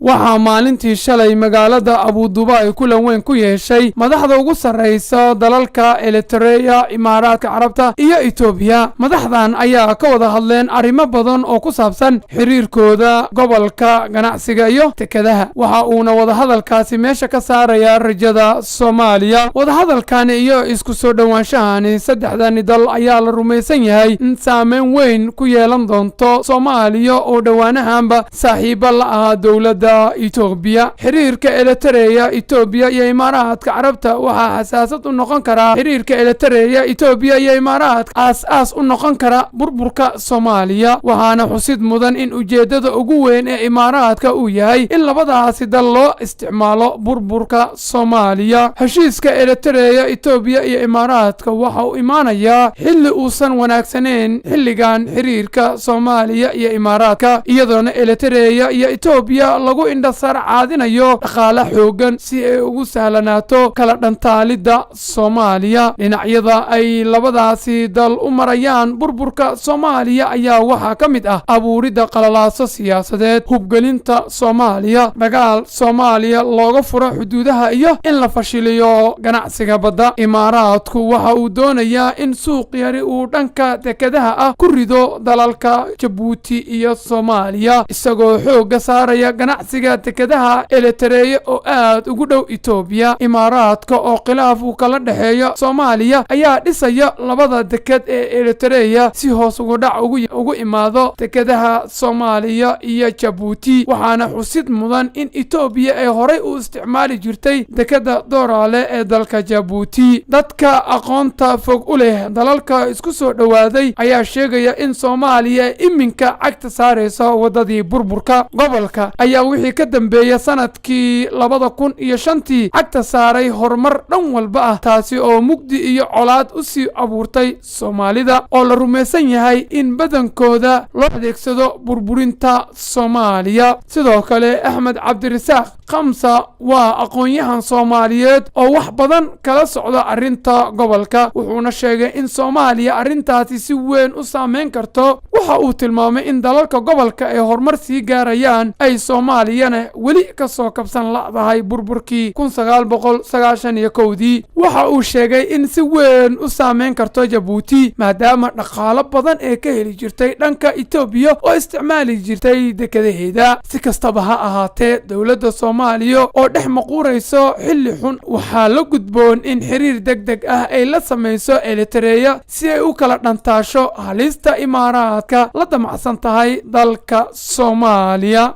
waxaa maalintii shalay magaalada Abu Dubai kulan weyn ku yeeshay madaxda ugu sareysa dalalka Eritrea, Imaaraadka Carabta iyo Itoobiya. madaxdan ayaa ka wada hadleen arrimo badan oo ku saabsan xiriirkooda gobolka, ganacsiga iyo tekadaha. waxa uuna wada hadalkaasi meesha ka saaraya rajada Soomaaliya. wada hadalkan iyo isku soo dhawaanshahan saddexdan dal ayaa la rumaysan yahay in saameyn weyn ku yeelan doonto Soomaaliya oo dhawaanahanba saaxiibo la ah dawladda Itoobiya. xiriirka Eritrea, Itoobiya iyo Imaaraadka Carabta waxaa xasaasad u noqon kara xiriirka Eritrea, Itoobiya iyo Imaaraadka aas u noqon kara burburka Soomaaliya. waxaana xusid mudan in ujeedada ugu weyn ee Imaaraadka uu yahay in labadaasi dal loo isticmaalo burburka Soomaaliya. heshiiska Eritrea, Itoobiya iyo Imaaraadka waxa uu imaanayaa xilli uusan wanaagsaneyn xilligan xiriirka Soomaaliya iyo Imaaraadka, iyadoona Eritrea iyo Itoobiya lagu indhasar caadinayo dhaqaale xoogan si ay ugu sahlanaato kala dhantaalida Soomaaliya. dhinacyada ay labadaasi dal u marayaan burburka Soomaaliya ayaa waxaa ka mid ah abuurida qalalaaso siyaasadeed, hubgelinta Soomaaliya, dagaal Soomaaliya looga furo xuduudaha iyo in la fashiliyo ganacsiga badda. Imaaraadku waxa uu doonayaa in suuq yari uu dhanka dekadaha ah ku rido dalalka Djibouti iyo Soomaaliya, isagoo xooga saaraya ganacsiga dekadaha Eritrea oo aad ugu dhow Itoobiya. Imaaraadka oo khilaaf uu kala dhaxeeyo Soomaaliya ayaa dhisaya labada dekad ee Eritrea si hoos ugu dhac ugu imaado dekadaha Soomaaliya iyo Djibouti. waxaana xusid mudan in Itoobiya ay horey u isticmaali jirtay dekada Doorale ee dalka Djibouti. dadka aqoonta fog u leh dalalka isku soo dhawaaday ayaa sheegaya in Soomaaliya iminka cagta saareyso wadadii burburka. gobolka ayaa wixii ka dambeeyay sanadkii 2005 cagta saaray horumar dhan walba ah, taasi oo mugdi iyo colaad u sii abuurtay Soomaalida oo la rumaysan yahay in badankooda loo adeegsado burburinta Soomaaliya. sidoo kale Axmed Cabdirasaaq Khamsa waa aqoon-yahan Soomaaliyeed oo wax badan kala socda arrinta gobolka, wuxuuna sheegay in Soomaaliya arrintaasi si weyn u saameyn karto. waxa uu tilmaamay in dalalka gobolka ay horumar sii gaarayaan ay Soomaaliyana weli ka soo kabsan la'dahay burburkii 1991. waxa uu sheegay in si weyn u saameyn karto Djibouti maadaama dhaqaale badan ee ka heli jirtay dhanka Itoobiya oo isticmaali jirtay dekadaheeda. si kastaba ha ahaatee, dawladda Soomaaliya oo dhex maquurayso xilli xun waxaa la gudboon in xiriir degdeg ah ay la samayso Eritrea si ay u kala dhantaasho halista Imaaraadka la damacsan tahay dalka Soomaaliya.